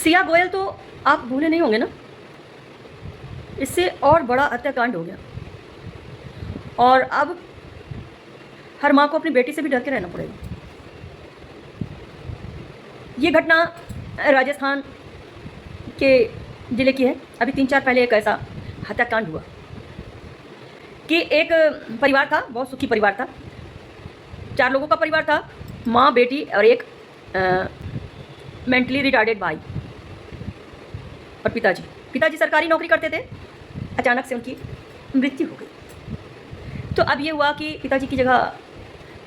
सिया गोयल तो आप भूले नहीं होंगे ना, इससे और बड़ा हत्याकांड हो गया और अब हर माँ को अपनी बेटी से भी डर के रहना पड़ेगा। ये घटना राजस्थान के ज़िले की है। अभी 3-4 पहले एक ऐसा हत्याकांड हुआ कि एक परिवार था, बहुत सुखी परिवार था, 4 लोगों का परिवार था, माँ, बेटी और एक मेंटली रिटार्डेड भाई और पिताजी सरकारी नौकरी करते थे। अचानक से उनकी मृत्यु हो गई। तो अब ये हुआ कि पिताजी की जगह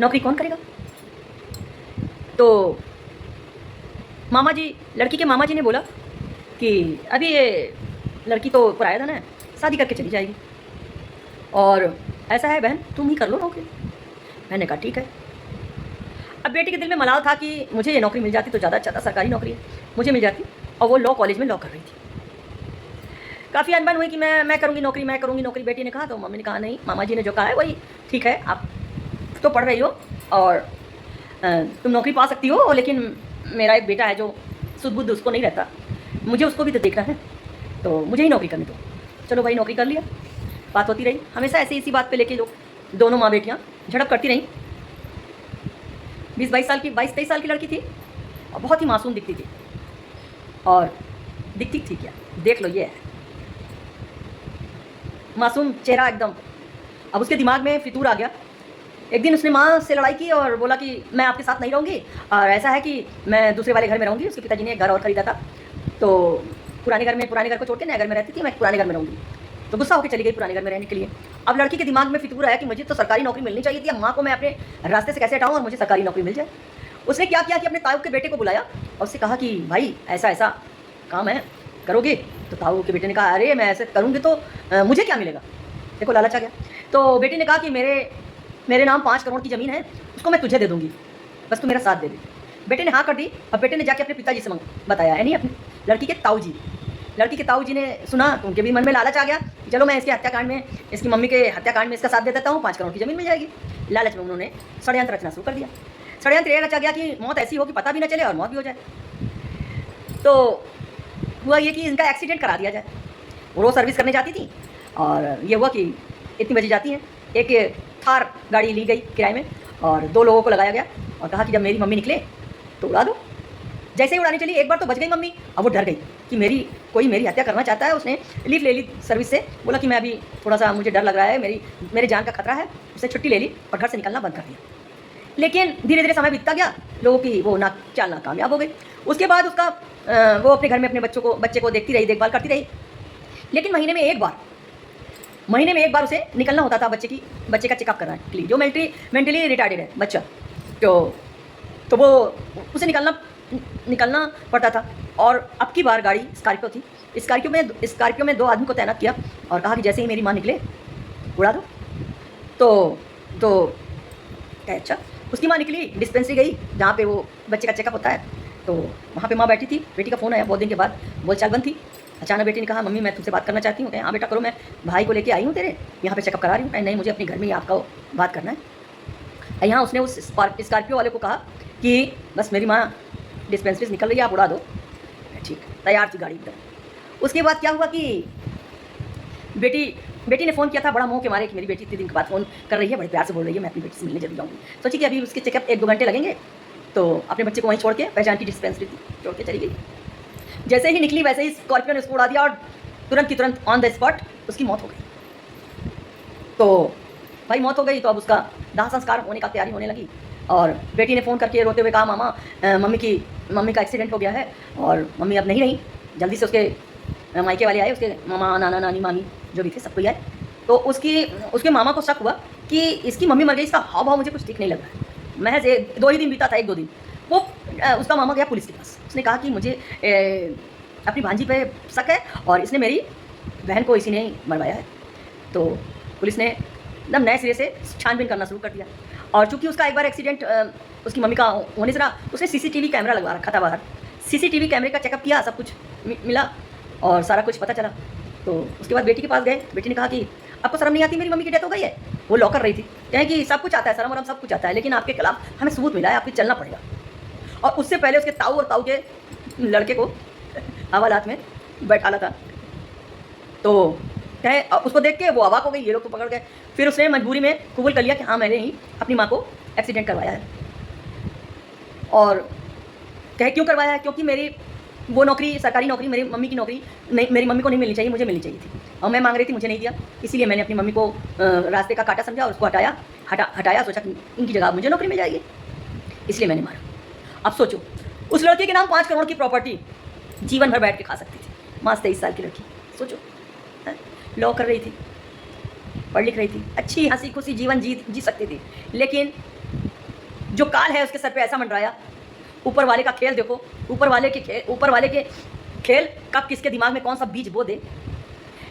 नौकरी कौन करेगा। तो मामा जी, लड़की के मामा जी ने बोला कि अभी ये लड़की तो पराया धन है, शादी करके चली जाएगी और ऐसा है बहन, तुम ही कर लो नौकरी। बहन ने कहा ठीक है। अब बेटी के दिल में मलाल था कि मुझे ये नौकरी मिल जाती तो ज़्यादा अच्छा था, सरकारी नौकरी है, मुझे मिल जाती। और वो लॉ कॉलेज में लॉ कर रही थी। काफ़ी अनबन हुई कि मैं करूँगी नौकरी। बेटी ने कहा, तो मम्मी ने कहा नहीं, मामा जी ने जो कहा है वही ठीक है, आप तो पढ़ रही हो और तुम नौकरी पा सकती हो, लेकिन मेरा एक बेटा है जो सुध बुद्ध उसको नहीं रहता, मुझे उसको भी तो देखना है, तो मुझे ही नौकरी करनी दो। चलो भाई, नौकरी कर लिया। बात होती रही, हमेशा ऐसे इसी बात पे लेके लोग दोनों माँ बेटियाँ झड़प करती रहीं। 22-23 साल की लड़की थी और बहुत ही मासूम दिखती थी। और दिखती थी क्या, देख लो, ये है मासूम चेहरा एकदम। अब उसके दिमाग में फितूर आ गया। एक दिन उसने माँ से लड़ाई की और बोला कि मैं आपके साथ नहीं रहूँगी, और ऐसा है कि मैं दूसरे वाले घर में रहूँगी। उसके पिताजी ने एक घर और ख़रीदा था, तो पुराने घर को छोड़ के नए घर में रहती थी, मैं पुराने घर में रहूँगी। तो गुस्सा होकर चली गई पुराने घर में रहने के लिए। अब लड़की के दिमाग में फितूर आया कि मुझे तो सरकारी नौकरी मिलनी चाहिए थी, अब माँ को मैं अपने रास्ते से कैसे हटाऊँ और मुझे सरकारी नौकरी मिल जाए। उसने क्या किया कि अपने ताऊ के बेटे को बुलाया और उससे कहा कि भाई ऐसा काम है, करोगे? तो ताऊ के बेटे ने कहा, अरे मैं ऐसे करूँगी तो मुझे क्या मिलेगा। देखो लालच आ गया। तो बेटी ने कहा कि मेरे नाम 5 करोड़ की ज़मीन है, उसको मैं तुझे दे दूँगी, बस तू मेरा साथ दे दे। बेटे ने हाँ कर दी। अब बेटे ने जाके अपने पिताजी से बताया, यानी अपनी लड़की के ताऊ जी ने सुना तो उनके भी मन में लालच आ गया कि चलो मैं इसके हत्याकांड में, इसकी मम्मी के हत्याकांड में इसका साथ दे देता हूँ, 5 करोड़ की ज़मीन मिल जाएगी। लालच में उन्होंने षड्यंत्र रचना शुरू कर दिया। षड्यंत्र ये रचा गया कि मौत ऐसी हो कि पता भी ना चले और मौत भी हो जाए। तो हुआ ये कि इनका एक्सीडेंट करा दिया जाए। वो रोज़ सर्विस करने जाती थी और ये हुआ कि इतनी बजे जाती हैं, एक थार गाड़ी ली गई किराए में और 2 लोगों को लगाया गया और कहा कि जब मेरी मम्मी निकले तो उड़ा दो। जैसे ही उड़ानी चली, एक बार तो बच गई मम्मी, अब वो डर गई कि कोई मेरी हत्या करना चाहता है। उसने लीव ले ली सर्विस से, बोला कि मैं अभी थोड़ा सा मुझे डर लग रहा है, मेरे जान का खतरा है। उसने छुट्टी ले ली और घर से निकलना बंद कर दिया। लेकिन धीरे धीरे समय बीतता गया, लोगों की वो चाल नाकामयाब हो गई। उसके बाद उसका वो अपने घर में अपने बच्चे को देखती रही, देखभाल करती रही। लेकिन महीने में एक बार उसे निकलना होता था बच्चे का चेकअप करने के लिए, जो मेंटली रिटार्डेड है बच्चा। तो वो उसे निकलना पड़ता था। और अब की बार गाड़ी स्कॉर्पियो थी। स्कॉर्पियो में 2 आदमी को तैनात किया और कहा कि जैसे ही मेरी माँ निकले उड़ा दो। तो अच्छा, उसकी माँ निकली, डिस्पेंसरी गई जहाँ पे वो बच्चे का चेकअप होता है। तो वहाँ पे माँ बैठी थी। बेटी का फ़ोन आया, बहुत दिन के बाद बोलचाल बंद थी। अचानक बेटी ने कहा, मम्मी मैं तुमसे बात करना चाहती हूँ। कहें हाँ बेटा करो, मैं भाई को लेके आई हूँ तेरे यहाँ पे चेकअप करा रही हूँ। कहें नहीं, मुझे अपने घर में ही आपका बात करना है। यहाँ उसने उस स्कॉर्पियो वाले को कहा कि बस मेरी माँ डिस्पेंसरी से निकल रही है, आप उड़ा दो। ठीक, तैयार थी गाड़ी एकदम। उसके बाद क्या हुआ कि बेटी ने फ़ोन किया था बड़ा मोह के मारे कि मेरी बेटी इतने दिन के बाद फ़ोन कर रही है, बड़े प्यार से बोल रही है, मैं अपनी बेटी से मिलने जल्दी जाऊँगी। सोची कि अभी उसके चेकअप 1-2 घंटे लगेंगे, तो अपने बच्चे को वहीं छोड़ के, पहचान की डिस्पेंसरी थी, छोड़ के चली गई। जैसे ही निकली वैसे ही स्कॉर्पियो ने उसको उड़ा दिया और तुरंत की तुरंत ऑन द स्पॉट उसकी मौत हो गई। तो भाई मौत हो गई तो अब उसका दाह संस्कार होने का तैयारी होने लगी। और बेटी ने फ़ोन करके रोते हुए कहा, मामा मम्मी का एक्सीडेंट हो गया है और मम्मी अब नहीं रही। जल्दी से उसके मायके वाले आए, उसके मामा, नाना, नानी, मामी जो भी थे सब कोई आए। तो उसके मामा को शक हुआ कि इसकी मम्मी मर गई, इसका हाव भाव मुझे कुछ ठीक नहीं लग रहा है। महज 2 ही दिन बीता था, 1-2 दिन। वो उसका मामा गया पुलिस के पास। उसने कहा कि मुझे अपनी भांजी पे शक है और इसने मेरी बहन को इसी ने मरवाया है। तो पुलिस ने एकदम नए सिरे से छानबीन करना शुरू कर दिया। और चूंकि उसका एक बार एक्सीडेंट उसकी मम्मी का होने से रहा, उसने सीसीटीवी कैमरा लगवा रखा था बाहर। सीसीटीवी कैमरे का चेकअप किया, सब कुछ मिला और सारा कुछ पता चला। तो उसके बाद बेटी के पास गए। बेटी ने कहा कि आपको शर्म नहीं आती, मेरी मम्मी की डेथ हो गई है। वो लॉ कर रही थी। कहें कि सब कुछ आता है, शर्म वरम सब कुछ आता है, लेकिन आपके खिलाफ हमें सबूत मिला है, आपको चलना पड़ेगा। और उससे पहले उसके ताऊ और ताऊ के लड़के को हवालात में बैठाला था। तो कहे उसको देख के वो अवाक हो गई, ये लोग तो पकड़ गए। फिर उसने मजबूरी में कबूल कर लिया कि हाँ मैंने ही अपनी माँ को एक्सीडेंट करवाया है। और कहे क्यों करवाया है, क्योंकि मेरी वो नौकरी, सरकारी नौकरी, मेरी मम्मी की नौकरी नहीं, मेरी मम्मी को नहीं मिलनी चाहिए, मुझे मिलनी चाहिए थी और मैं मांग रही थी, मुझे नहीं दिया। इसीलिए मैंने अपनी मम्मी को रास्ते का कांटा समझा और उसको हटाया, सोचा कि इनकी जगह मुझे नौकरी मिल जाएगी, इसलिए मैंने मारा। अब सोचो, उस लड़की के नाम 5 करोड़ की प्रॉपर्टी, जीवन भर बैठ के खा सकती थी। माँ 23 साल की लड़की, सोचो, लॉ कर रही थी, पढ़ लिख रही थी, अच्छी हंसी खुशी जीवन जी सकती थी। लेकिन जो काल है उसके सर पे ऐसा मंडराया। ऊपर वाले का खेल देखो, ऊपर वाले के खेल कब किसके दिमाग में कौन सा बीज बो दे।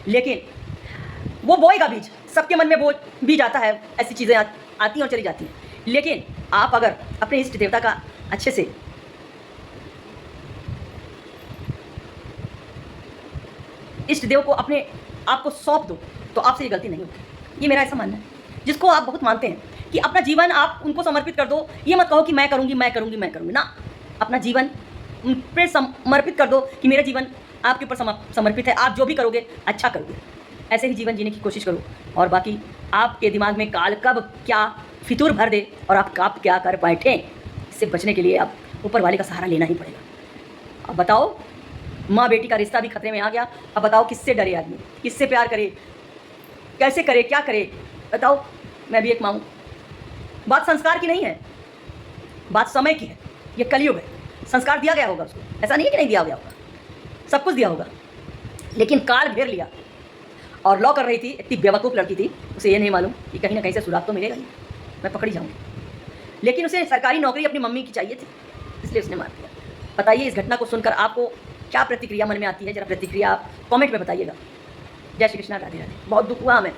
लेकिन वो बोएगा बीज, सबके मन में बीज आता है, ऐसी चीज़ें आती हैं और चली जाती हैं। लेकिन आप अगर अपने इष्ट देवता का अच्छे से इष्ट देव को अपने आप को सौंप दो तो आपसे ये गलती नहीं होगी। ये मेरा ऐसा मानना है। जिसको आप बहुत मानते हैं कि अपना जीवन आप उनको समर्पित कर दो, ये मत कहो कि मैं करूँगी ना, अपना जीवन उन पर समर्पित कर दो कि मेरा जीवन आपके ऊपर समर्पित है, आप जो भी करोगे अच्छा करोगे। ऐसे ही जीवन जीने की कोशिश करो और बाकी आपके दिमाग में काल कब क्या फितूर भर दे और आप कब क्या कर बैठें, इससे बचने के लिए आप ऊपर वाले का सहारा लेना ही पड़ेगा। अब बताओ, माँ बेटी का रिश्ता भी खतरे में आ गया। अब बताओ किससे डरे आदमी, किससे प्यार करे, कैसे करे, क्या करे, बताओ। मैं भी एक माँ हूँ। बात संस्कार की नहीं है, बात समय की है। ये कलयुग है, संस्कार दिया गया होगा उसको, ऐसा नहीं है कि नहीं दिया गया होगा, सब कुछ दिया होगा। लेकिन काल घेर लिया और लॉ कर रही थी, इतनी बेवकूफ़ लड़की थी, उसे ये नहीं मालूम कि कहीं ना कहीं से सुराग तो मिलेगा ही, मैं पकड़ी जाऊँगी। लेकिन उसे सरकारी नौकरी अपनी मम्मी की चाहिए थी, इसलिए उसने मार दिया। बताइए इस घटना को सुनकर आपको क्या प्रतिक्रिया मन में आती है, जरा प्रतिक्रिया आप कमेंट में बताइएगा। जय श्री कृष्णा, राधे राधे। बहुत दुख हुआ हमें।